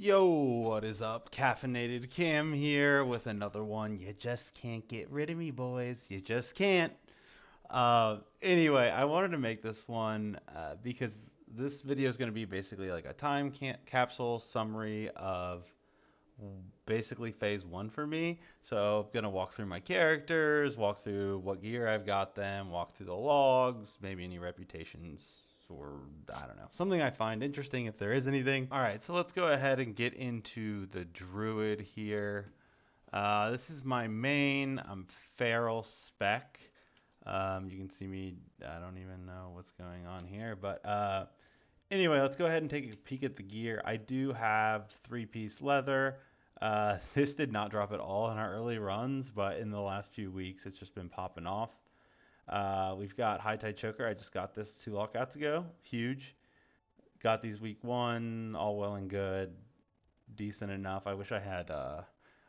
Yo, what is up? Caffeinated Cam here with another one. You just can't get rid of me, boys. You just can't. Anyway, I wanted to make this one because this video is going to be basically like a time capsule summary of basically phase one for me. So I'm going to walk through my characters, walk through what gear I've got them, walk through the logs, maybe any reputations or I don't know, something I find interesting if there is anything. All right, so let's go ahead and get into the druid here. This is my main. I'm feral spec. You can see me. I don't even know what's going on here, but anyway, let's go ahead and take a peek at the gear. I do have three-piece leather. This did not drop at all in our early runs, but in the last few weeks, it's just been popping off. We've got High Tide Choker. I just got this 2 lockouts ago. Huge. Got these week one, all well and good, decent enough. I wish I had. I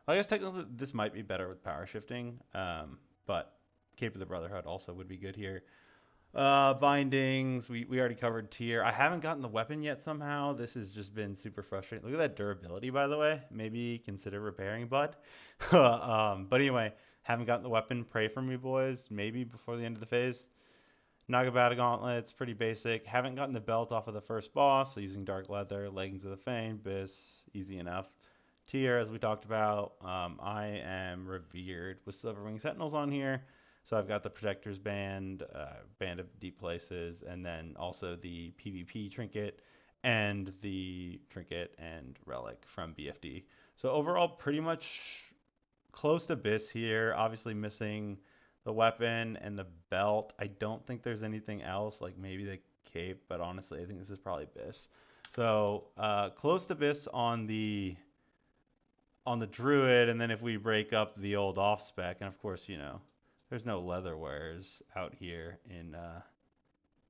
guess technically this might be better with power shifting, but Cape of the Brotherhood also would be good here. Bindings, we already covered tier. I haven't gotten the weapon yet somehow. This has just been super frustrating. Look at that durability, by the way. Maybe consider repairing, bud. But anyway, haven't gotten the weapon. Pray for me, boys. Maybe before the end of the phase. Nagabata gauntlets, pretty basic. Haven't gotten the belt off of the first boss, so using dark leather, leggings of the Fane, Bis, easy enough. Tier, as we talked about, I am revered with Silverwing Sentinels on here. So I've got the Protector's Band, Band of Deep Places, and then also the PvP trinket and the trinket and relic from BFD. So overall, pretty much close to Bis here. Obviously missing the weapon and the belt. I don't think there's anything else, like maybe the cape, but honestly, I think this is probably Bis. So close to Bis on the druid, and then if we break up the old off spec, and of course, there's no leather wears out here in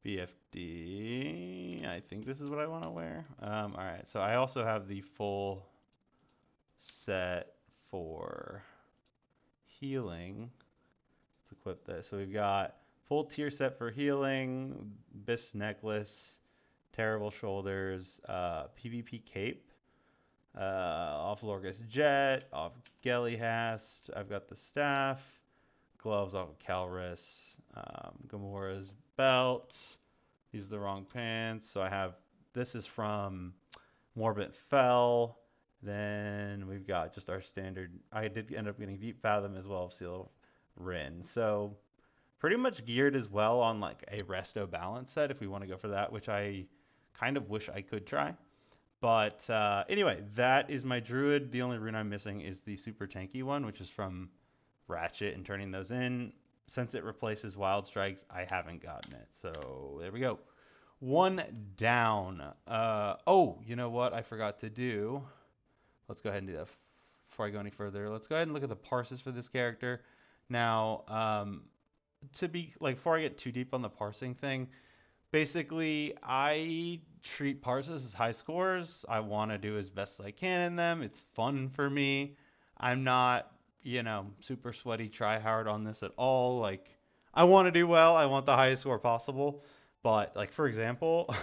BFD. I think this is what I want to wear. All right, so I also have the full set for healing. Let's equip this. So we've got full tier set for healing, Bis necklace, terrible shoulders, PvP cape, off Lorgus Jet, off Gellyhast. I've got the staff, gloves off of Calris, Gamora's belt. These are the wrong pants. So I have, this is from Morbid Fell. Then we've got just our standard. I did end up getting Deep Fathom as well, Seal of Rin. So pretty much geared as well on like a resto balance set if we want to go for that, which I kind of wish I could try. But anyway, that is my druid. The only rune I'm missing is the super tanky one, which is from Ratchet and turning those in. Since it replaces Wild Strikes, I haven't gotten it. So there we go. One down. Oh, you know what I forgot to do? Let's go ahead and do that before I go any further. Let's go ahead and look at the parses for this character. Now, to be like, before I get too deep on the parsing thing, basically, I treat parses as high scores. I want to do as best as I can in them. It's fun for me. I'm not, super sweaty, try hard on this at all. Like, I want to do well. I want the highest score possible. But like for example,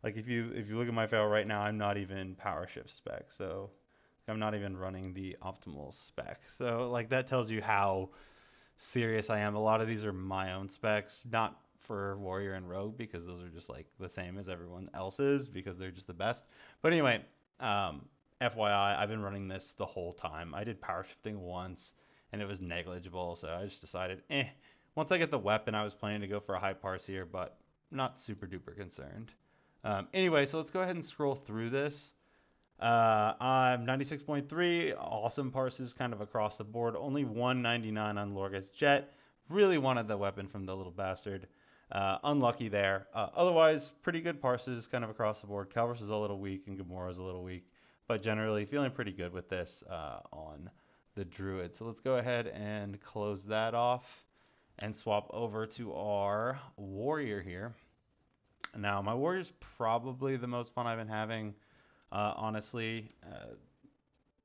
like if you look at my fail right now, I'm not even power shift spec. So I'm not even running the optimal spec. So like that tells you how serious I am. A lot of these are my own specs, not for Warrior and Rogue because those are just like the same as everyone else's because they're just the best. But anyway, FYI, I've been running this the whole time. I did power shifting once and it was negligible, so I just decided, Once I get the weapon, I was planning to go for a high parse here, but not super duper concerned. Anyway, so let's go ahead and scroll through this. I'm 96.3, awesome parses kind of across the board. Only 199 on Lorga's Jet. Really wanted the weapon from the little bastard. Unlucky there. Otherwise, pretty good parses kind of across the board. Calvus is a little weak and Gamora's a little weak, but generally feeling pretty good with this on the Druid. So let's go ahead and close that off and swap over to our Warrior here. Now, my Warrior's probably the most fun I've been having. Honestly,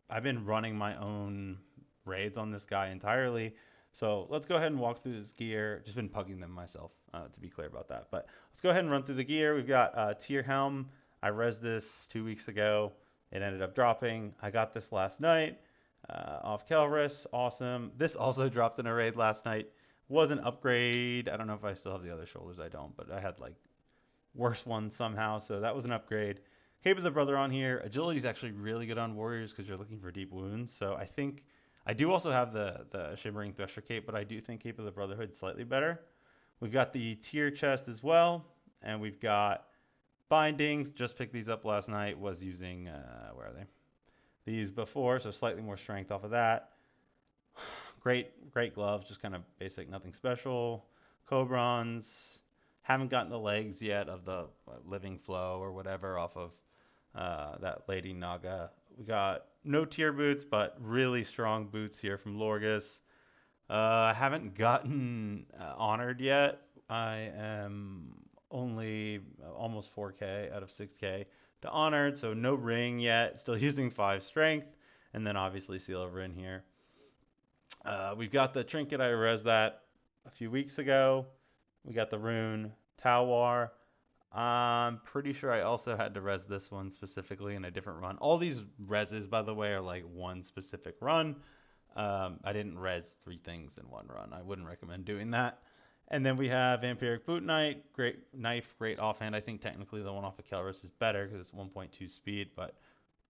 I've been running my own raids on this guy entirely. So let's go ahead and walk through this gear. Just been pugging them myself, to be clear about that. But let's go ahead and run through the gear. We've got Tier Helm. I resed this 2 weeks ago. It ended up dropping. I got this last night off Kelris. Awesome. This also dropped in a raid last night. Was an upgrade. I don't know if I still have the other shoulders. I don't, but I had like worse ones somehow. So that was an upgrade. Cape of the Brother on here. Agility is actually really good on warriors because you're looking for deep wounds. So I think I do also have the Shimmering Thresher Cape, but I do think Cape of the Brotherhood slightly better. We've got the tier chest as well, and we've got bindings. Just picked these up last night. Was using where are they? These before, so slightly more strength off of that. Great gloves, just kind of basic, nothing special. Cobrons. Haven't gotten the legs yet of the Living Flow or whatever off of that Lady Naga. We got no tier boots, but really strong boots here from Lorgus. I haven't gotten honored yet. I am only almost 4K out of 6K to honored, so no ring yet. Still using 5 strength, and then obviously seal over in here. We've got the trinket. I res that a few weeks ago. We got the rune Tawar. I'm pretty sure I also had to res this one specifically in a different run. All these reses, by the way, are like one specific run. I didn't res 3 things in one run. I wouldn't recommend doing that. And then we have Vampiric Boot Knight, great knife, great offhand. I think technically the one off of Kelris is better because it's 1.2 speed, but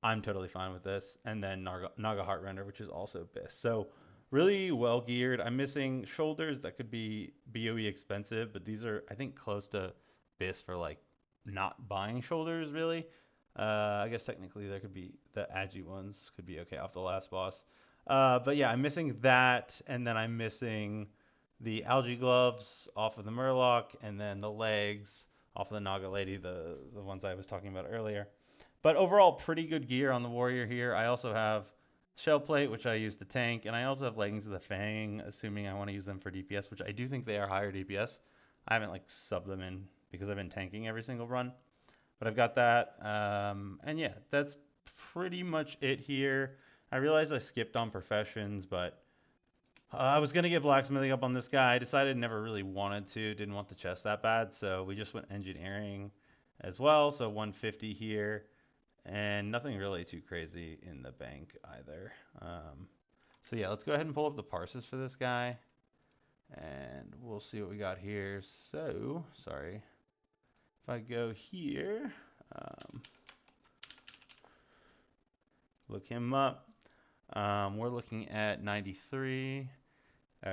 I'm totally fine with this. And then Naga Heartrender, which is also BIS. So really well geared. I'm missing shoulders that could be BOE expensive, but these are, I think, close to BIS for like not buying shoulders really. I guess technically there could be the Agi ones could be okay off the last boss. But yeah, I'm missing that, and then I'm missing the algae gloves off of the Murloc, and then the legs off of the Naga Lady, the ones I was talking about earlier. But overall, pretty good gear on the warrior here. I also have shell plate, which I use to tank, and I also have leggings of the Fang, assuming I want to use them for DPS, which I do think they are higher DPS. I haven't like subbed them in because I've been tanking every single run, but I've got that. And yeah, that's pretty much it here. I realized I skipped on professions, but I was going to get blacksmithing up on this guy. I decided never really wanted to, didn't want the chest that bad, so we just went engineering as well. So 150 here, and nothing really too crazy in the bank either. So yeah, let's go ahead and pull up the Parses for this guy, and we'll see what we got here. So, sorry. If I go here, look him up. We're looking at 93.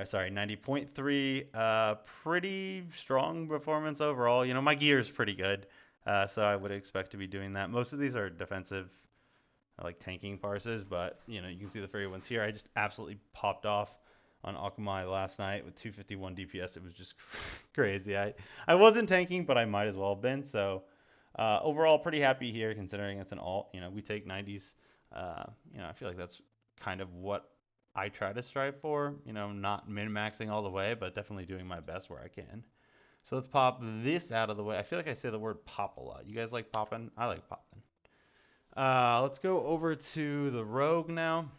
Sorry, 90.3. Pretty strong performance overall. You know, my gear is pretty good, so I would expect to be doing that. Most of these are defensive, like tanking Parses, but you know, you can see the fairy ones here. I just absolutely popped off on Akamai last night with 251 DPS. It was just crazy. I wasn't tanking, but I might as well have been. So overall, pretty happy here considering it's an alt. You know, we take 90s. You know, I feel like that's kind of what I try to strive for. You know, not min-maxing all the way, but definitely doing my best where I can. So let's pop this out of the way. I feel like I say the word pop a lot. You guys like popping? I like popping. Let's go over to the Rogue now.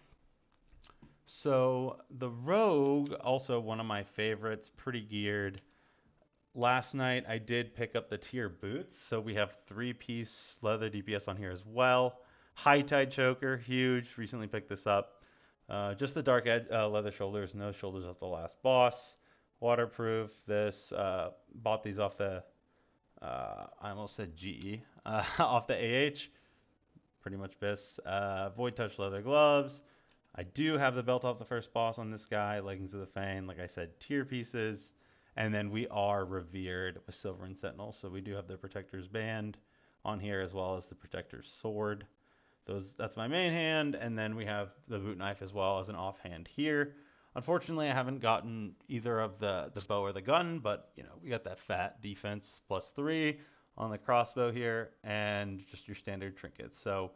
So the Rogue, also one of my favorites, pretty geared. Last night I did pick up the tier boots, so we have 3-piece leather DPS on here as well. High Tide Choker, huge. Recently picked this up. Just the dark edge, leather shoulders, no shoulders of the last boss. Waterproof. This bought these off the I almost said GE off the AH. Pretty much BIS. Void Touch leather gloves. I do have the belt off the first boss on this guy. Leggings of the Fang. Like I said, tier pieces. And then we are revered with Silver and Sentinel, so we do have the Protector's Band on here as well as the Protector's Sword. That's my main hand, and then we have the Boot Knife as well as an offhand here. Unfortunately, I haven't gotten either of the bow or the gun, but you know, we got that fat defense +3 on the crossbow here, and just your standard trinkets. So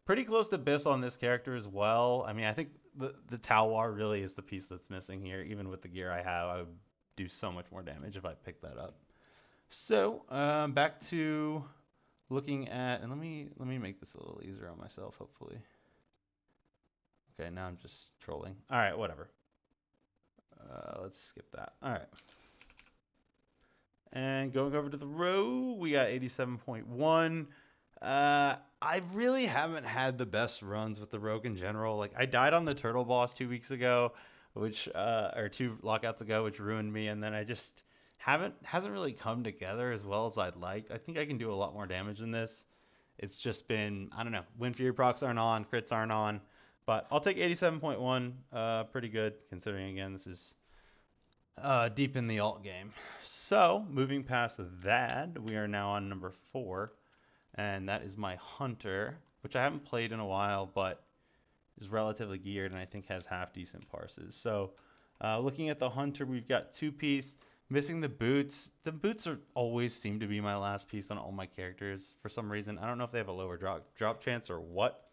pretty close to BIS on this character as well. I mean, I think the Tawar really is the piece that's missing here. Even with the gear I have, I would do so much more damage if I picked that up. So back to looking at, and let me make this a little easier on myself, hopefully. Okay, now I'm just trolling. All right, whatever. Let's skip that. All right. And going over to the row, we got 87.1. I really haven't had the best runs with the rogue in general. Like I died on the turtle boss 2 weeks ago, which or two lockouts ago, which ruined me, and then I just hasn't really come together as well as I'd like. I think I can do a lot more damage than this. It's just been I don't know. Wind Fury procs aren't on, crits aren't on, but I'll take 87.1. Pretty good considering again this is deep in the alt game. So moving past that, we are now on number 4 and that is my hunter, which I haven't played in a while, but is relatively geared and I think has half decent parses. So, looking at the hunter, we've got 2 piece, missing the boots. The boots are always seem to be my last piece on all my characters for some reason. I don't know if they have a lower drop chance or what.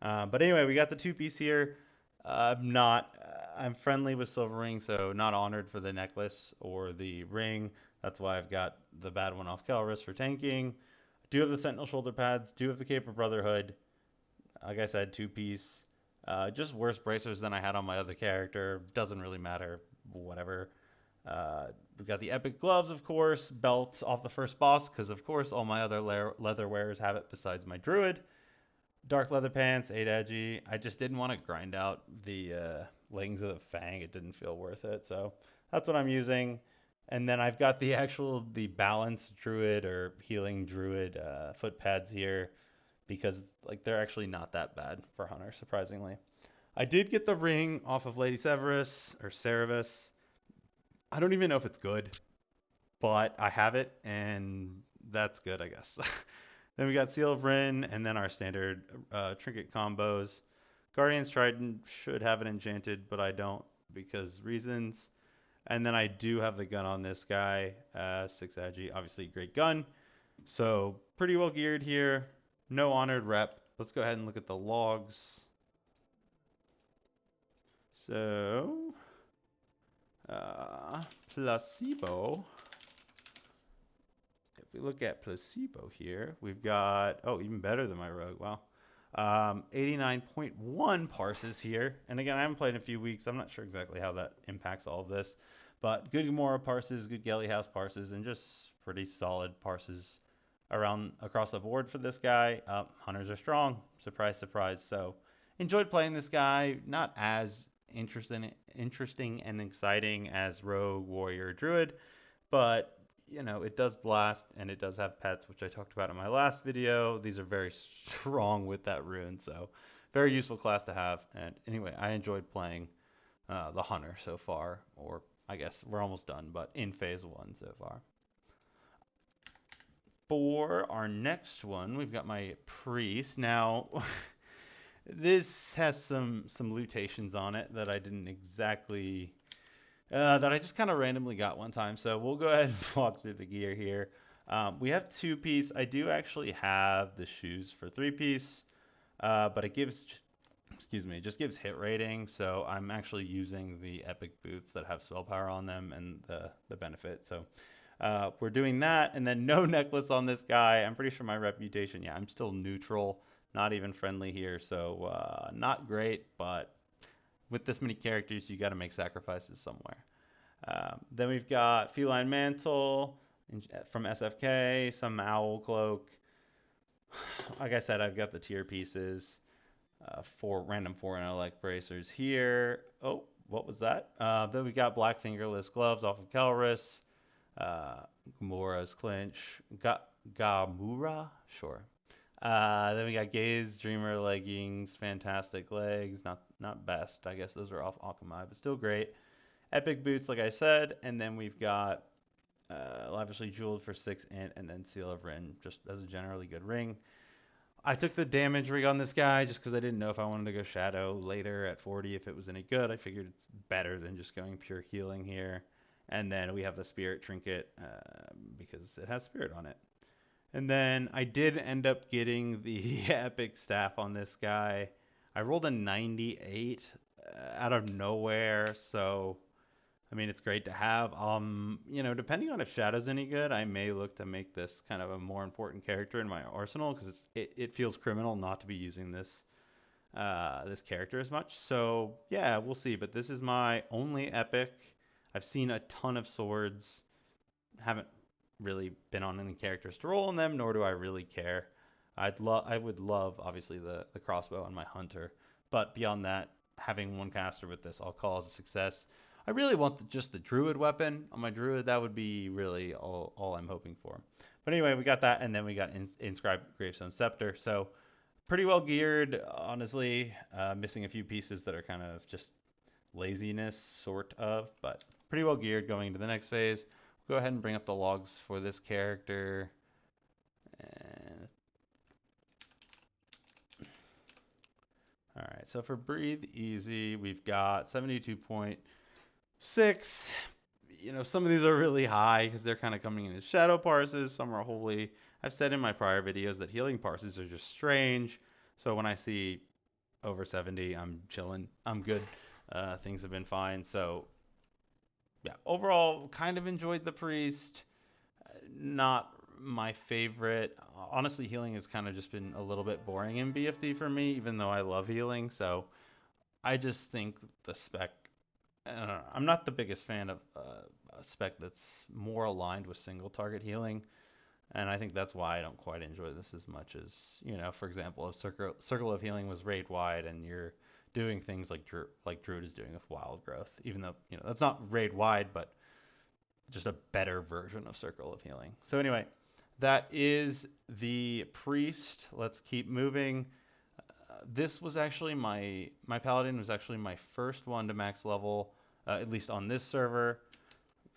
But anyway, we got the 2 piece here. Not, I'm friendly with silver ring, so not honored for the necklace or the ring. That's why I've got the bad one off Calrus for tanking. Do have the Sentinel shoulder pads, do have the Cape of Brotherhood. Like I said, 2 piece. Just worse bracers than I had on my other character. Doesn't really matter. Whatever. We've got the epic gloves, of course. Belt off the first boss, because of course all my other leather wearers have it besides my druid. Dark leather pants, 8 edgy. I just didn't want to grind out the leggings of the Fang. It didn't feel worth it. So that's what I'm using. And then I've got the balanced druid or healing druid foot pads here because like they're actually not that bad for hunter, surprisingly. I did get the ring off of Lady Severus or Cerevis. I don't even know if it's good, but I have it and that's good, I guess. Then we got Seal of Rin, and then our standard trinket combos. Guardian's Trident should have it enchanted, but I don't because reasons. And then I do have the gun on this guy, 6 agi, obviously great gun. So pretty well geared here. No honored rep. Let's go ahead and look at the logs. So, placebo. If we look at placebo here, we've got, oh, even better than my rogue. Wow. 89.1 parses here. And again, I haven't played in a few weeks. I'm not sure exactly how that impacts all of this. But good Gamora parses, good Gelly House parses, and just pretty solid parses around across the board for this guy. Hunters are strong. Surprise, surprise. So enjoyed playing this guy. Not as interesting and exciting as Rogue, Warrior, Druid, but it does blast and it does have pets, which I talked about in my last video. These are very strong with that rune, so very useful class to have. And anyway, I enjoyed playing the Hunter so far, or I guess we're almost done, but in phase 1 so far. For our next one, we've got my Priest. Now, this has some lutations on it that I didn't exactly that I just kind of randomly got one time. So we'll go ahead and walk through the gear here. We have 2 piece. I do actually have the shoes for 3 piece, but it gives, excuse me, it just gives hit rating. So I'm actually using the epic boots that have spell power on them and the benefit. So we're doing that, and then no necklace on this guy. I'm pretty sure my reputation, yeah, I'm still neutral, not even friendly here. So not great, but with this many characters, you got to make sacrifices somewhere. Then we've got Feline Mantle from SFK, some Owl Cloak. Like I said, I've got the tier pieces, 4 intellect bracers here. Oh, what was that? Then we got Black Fingerless Gloves off of Calrus, Gamora's Clinch, Gamura, sure. Then we got Gaze, Dreamer Leggings, Fantastic Legs, not best. I guess those are off Akamai, but still great. Epic Boots, like I said, and then we've got Lavishly Jeweled for 6 int, and then Seal of Rin, just as a generally good ring. I took the damage rig on this guy just because I didn't know if I wanted to go Shadow later at 40 if it was any good. I figured it's better than just going pure healing here. And then we have the Spirit Trinket because it has Spirit on it. And then I did end up getting the Epic Staff on this guy. I rolled a 98 out of nowhere, so I mean, it's great to have. Depending on if Shadow's any good, I may look to make this kind of a more important character in my arsenal because it feels criminal not to be using this this character as much. So yeah, we'll see. But this is my only epic. I've seen a ton of swords. Haven't really been on any characters to roll in them, nor do I really care. I would love obviously the crossbow on my hunter, but beyond that, having one caster with this I'll call as a success. I really want just the druid weapon on my druid. That would be really all I'm hoping for. But anyway, we got that, and then we got inscribed gravestone scepter. So pretty well geared, honestly. Missing a few pieces that are kind of just laziness, sort of, but pretty well geared going into the next phase. Go ahead and bring up the logs for this character. And all right, so for breathe easy, we've got 72.6. You know, some of these are really high because they're kind of coming in as shadow parses. Some are holy. I've said in my prior videos that healing parses are just strange. So when I see over 70, I'm chilling. I'm good. Things have been fine. So yeah, overall, kind of enjoyed the priest. Not my favorite. Honestly, healing has kind of just been a little bit boring in BFD for me, even though I love healing. So I just think the spec. I don't know, I'm not the biggest fan of a spec that's more aligned with single target healing, and I think that's why I don't quite enjoy this as much as, for example, if Circle of Healing was raid wide and you're doing things like Druid is doing with Wild Growth, even though that's not raid wide, but just a better version of Circle of Healing. So anyway, that is the priest. Let's keep moving. This was actually my paladin was actually my first one to max level, at least on this server.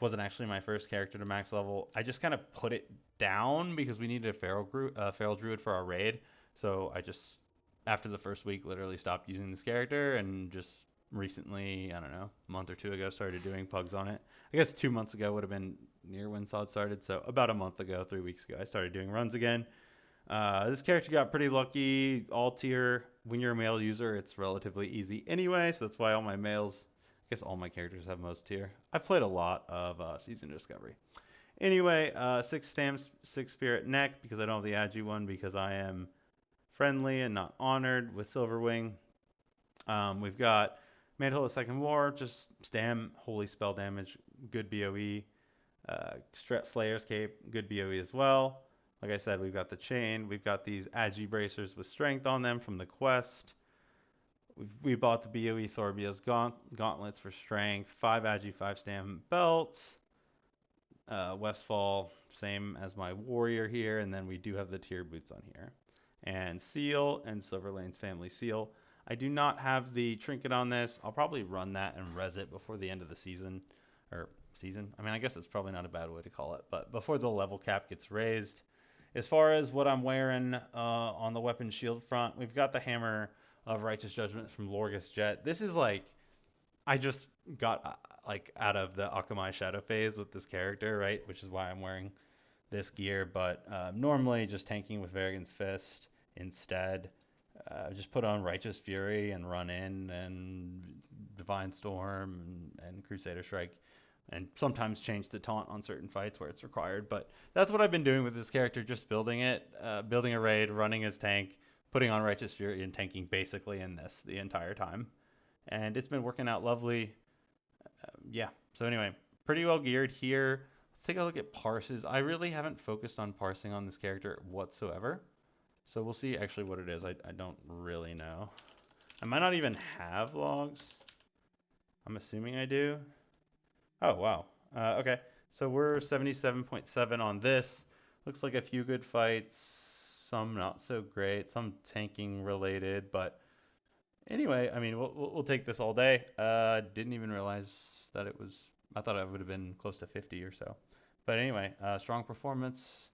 Wasn't actually my first character to max level. I just kind of put it down because we needed a feral druid for our raid. So I just, after the first week, literally stopped using this character and just recently, I don't know, a month or two ago, started doing pugs on it. I guess 2 months ago would have been near when SOD started. So about a month ago, 3 weeks ago, I started doing runs again. This character got pretty lucky. All tier, when you're a male user, it's relatively easy anyway, so that's why all my males, I guess all my characters have most tier. I've played a lot of Season Discovery. Anyway, 6 stamps, 6 spirit neck, because I don't have the Agi one, because I am friendly and not honored with Silverwing. We've got Mantle of Second War, just stam, holy spell damage, good BOE. Slayer's Cape, good BOE as well. Like I said, we've got the chain. We've got these Agi bracers with strength on them from the quest. We bought the BOE Thorbia's gauntlets for strength. 5 Agi, 5 stam belts. Westfall, same as my warrior here. And then we do have the tier boots on here. And seal and Silverlane's family seal. I do not have the trinket on this. I'll probably run that and res it before the end of the season. Or season. I mean, I guess that's probably not a bad way to call it, but before the level cap gets raised. As far as what I'm wearing on the weapon shield front, we've got the Hammer of Righteous Judgment from Lorgus Jet. This is like, I just got like out of the Akamai Shadow phase with this character, right? Which is why I'm wearing this gear, but normally just tanking with Varigan's Fist instead. Just put on Righteous Fury and run in and Divine Storm and Crusader Strike, and sometimes change the taunt on certain fights where it's required. But that's what I've been doing with this character, just building it, building a raid, running his tank, putting on Righteous Fury, and tanking basically in this the entire time. And it's been working out lovely. Yeah, so anyway, pretty well geared here. Let's take a look at parses. I really haven't focused on parsing on this character whatsoever. So we'll see actually what it is. I don't really know. I might not even have logs. I'm assuming I do. Oh, wow. Okay, so we're 77.7 on this. Looks like a few good fights, some not so great, some tanking related, but anyway, I mean, we'll take this all day. Didn't even realize that it was, I thought it would have been close to 50 or so. But anyway, strong performance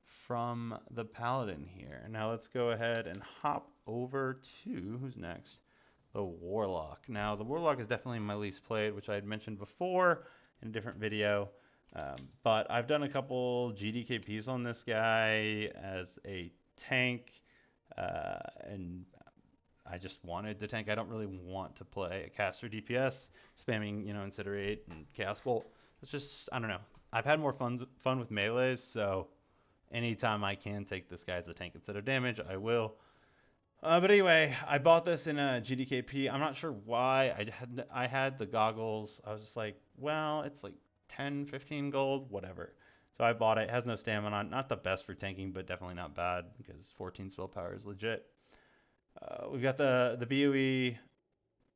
from the Paladin here. Now let's go ahead and hop over to, who's next? The Warlock. Now, the Warlock is definitely my least played, which I had mentioned before in a different video. But I've done a couple GDKPs on this guy as a tank, and I just wanted to tank. I don't really want to play a caster DPS, spamming, Incinerate and Chaos Bolt. It's just, I don't know. I've had more fun with melees, so anytime I can take this guy as a tank instead of damage, I will. But anyway, I bought this in a GDKP. I'm not sure why. I had the goggles. I was just like, well, it's like 10, 15 gold, whatever. So I bought it. It has no stamina. Not the best for tanking, but definitely not bad because 14 spell power is legit. We've got the BOE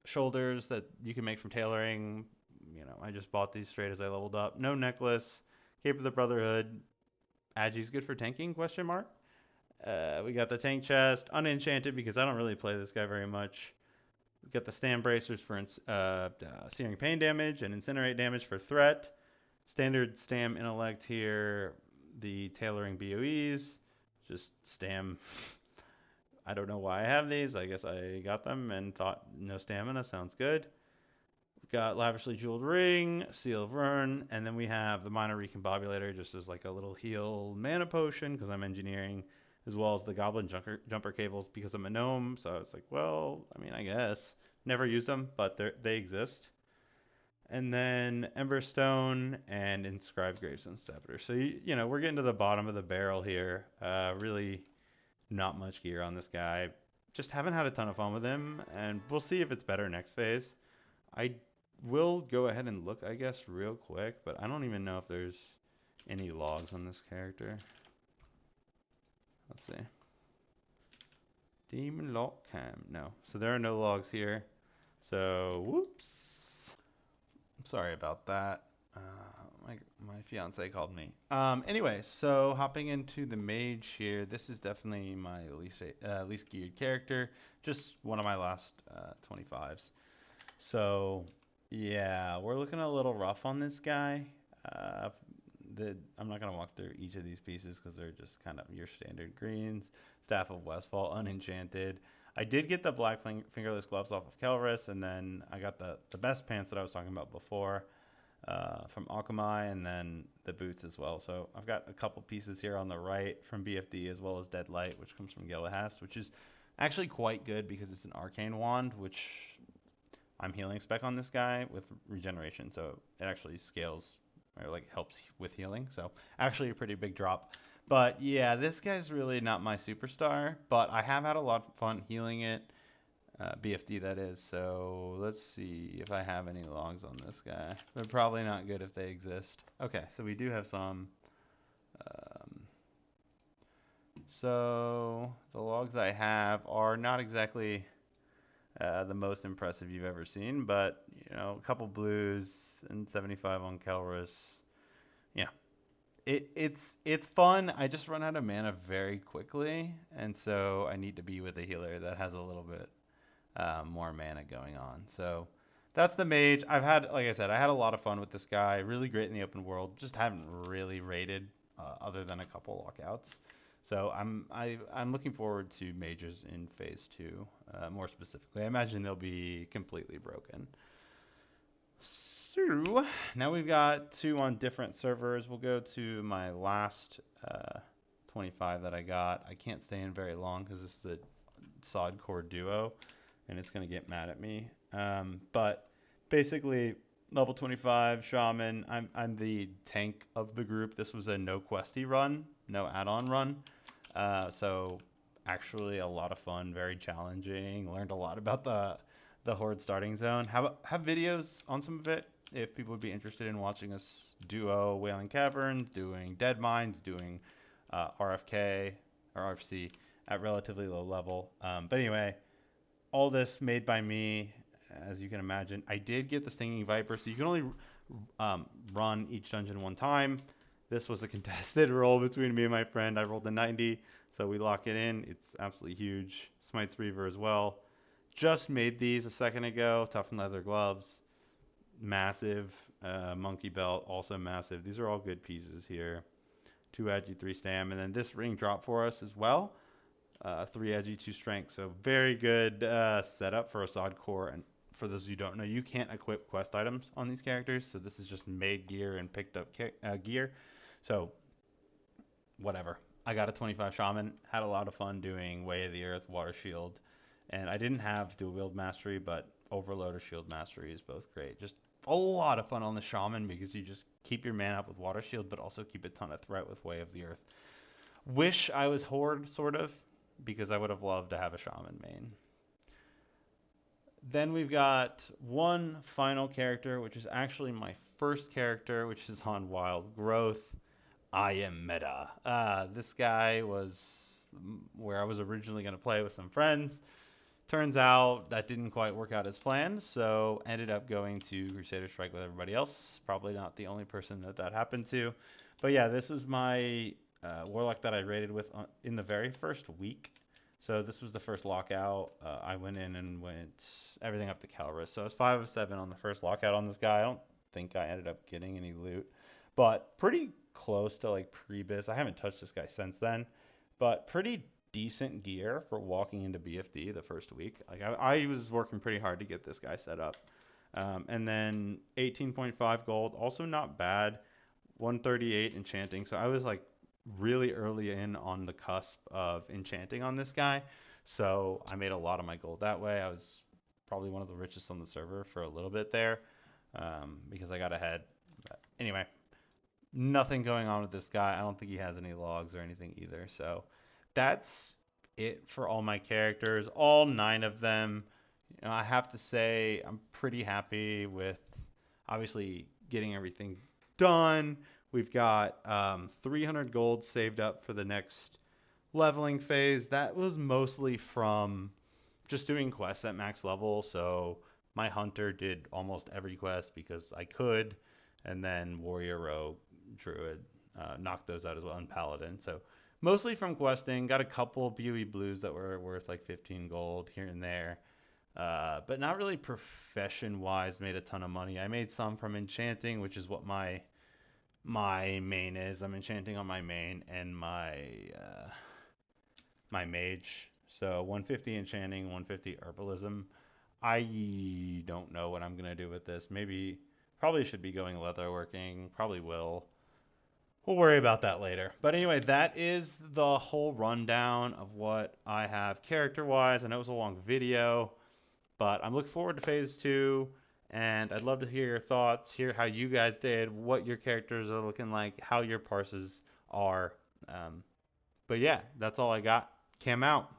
shoulders that you can make from tailoring. You know, I just bought these straight as I leveled up. No necklace. Cape of the Brotherhood. Agi's good for tanking? Question mark. We got the tank chest, unenchanted because I don't really play this guy very much. We got the stand bracers for searing pain damage and incinerate damage for threat. Standard stam intellect here. The tailoring BOEs, just stam. I don't know why I have these. I guess I got them and thought no stamina sounds good. We've got lavishly jeweled ring, seal of Vern, and then we have the minor recombobulator just as like a little heal mana potion because I'm engineering, as well as the goblin jumper cables because I'm a gnome. So it's like, well, I mean, I guess never used them, but they exist. And then Emberstone and Inscribed Gravestone Scepter. So you know we're getting to the bottom of the barrel here. Really, not much gear on this guy. Just haven't had a ton of fun with him, and we'll see if it's better next phase. I will go ahead and look, I guess, real quick, but I don't even know if there's any logs on this character. Let's see. Demon Lock Cam. No. So there are no logs here. So, whoops. I'm sorry about that. My fiance called me. Anyway, so hopping into the mage here, this is definitely my least geared character. Just one of my last 25s. So, yeah, we're looking a little rough on this guy. Uh, I'm not going to walk through each of these pieces because they're just kind of your standard greens. Staff of Westfall, unenchanted. I did get the black fingerless gloves off of Kelris, and then I got the best pants that I was talking about before from Akamai, and then the boots as well. So I've got a couple pieces here on the right from BFD, as well as Deadlight, which comes from Gelahast, which is actually quite good because it's an arcane wand, which I'm healing spec on this guy with regeneration, so it actually scales or like helps with healing. So actually a pretty big drop. But yeah, this guy's really not my superstar, but I have had a lot of fun healing it. BFD that is. So let's see if I have any logs on this guy. They're probably not good if they exist. Okay, so we do have some. Um, so the logs I have are not exactly the most impressive you've ever seen, but you know, a couple blues and 75 on Kelris. Yeah, it's fun. I just run out of mana very quickly, and so I need to be with a healer that has a little bit more mana going on. So that's the mage. Like I said, I had a lot of fun with this guy. Really great in the open world. Just haven't really rated other than a couple lockouts. So I'm looking forward to mages in phase 2, more specifically. I imagine they'll be completely broken. So now we've got 2 on different servers. We'll go to my last 25 that I got. I can't stay in very long because this is a sod core duo, and it's gonna get mad at me. But basically, level 25 shaman. I'm the tank of the group. This was a no questy run, no add-on run. So actually a lot of fun, very challenging. Learned a lot about the horde starting zone. Have videos on some of it if people would be interested in watching us duo Wailing Caverns, doing Dead Mines, doing RFK or RFC at relatively low level. But anyway, all this made by me, as you can imagine. I did get the Stinging Viper, so you can only run each dungeon one time. This was a contested roll between me and my friend. I rolled a 90, so we lock it in. It's absolutely huge. Smite's Reaver as well. Just made these a second ago. Toughened leather gloves, massive. Monkey belt, also massive. These are all good pieces here. 2 agi, 3 stam, and then this ring dropped for us as well. 3 agi, 2 strength. So very good setup for a sod core. And for those who don't know, you can't equip quest items on these characters. So this is just made gear and picked up gear. So whatever. I got a 25 shaman. Had a lot of fun doing Way of the Earth, Water Shield, and I didn't have dual wield mastery, but Overload or Shield mastery is both great. Just a lot of fun on the shaman because you just keep your mana up with Water Shield, but also keep a ton of threat with Way of the Earth. Wish I was Horde, sort of, because I would have loved to have a shaman main. Then we've got one final character, which is actually my first character, which is on Wild Growth. I am meta. This guy was where I was originally going to play with some friends. Turns out that didn't quite work out as planned, so ended up going to Crusader Strike with everybody else. Probably not the only person that that happened to. But yeah, this was my Warlock that I raided with in the very first week. So this was the first lockout. I went in and went everything up to Calrus. So I was 5 of 7 on the first lockout on this guy. I don't think I ended up getting any loot, but pretty close to like pre-biz. I haven't touched this guy since then, but pretty decent gear for walking into BFD the first week. Like I was working pretty hard to get this guy set up. And then 18.5 gold, also not bad. 138 enchanting. So I was like really early in on the cusp of enchanting on this guy. So I made a lot of my gold that way. I was probably one of the richest on the server for a little bit there because I got ahead. But anyway, nothing going on with this guy. I don't think he has any logs or anything either. So that's it for all my characters, all 9 of them. You know, I have to say I'm pretty happy with obviously getting everything done. We've got 300 gold saved up for the next leveling phase. That was mostly from just doing quests at max level. So my hunter did almost every quest because I could, and then warrior, rogue, druid knocked those out as well, and paladin. So mostly from questing. Got a couple BUE blues that were worth like 15 gold here and there. But not really profession wise made a ton of money. I made some from enchanting, which is what my main is. I'm enchanting on my main and my mage. So 150 enchanting, 150 herbalism. I don't know what I'm gonna do with this. Maybe probably should be going leatherworking. Probably will. We'll worry about that later. But anyway, that is the whole rundown of what I have character wise. I know it was a long video, but I'm looking forward to phase 2. And I'd love to hear your thoughts, hear how you guys did, what your characters are looking like, how your parses are. But yeah, that's all I got. Cam out.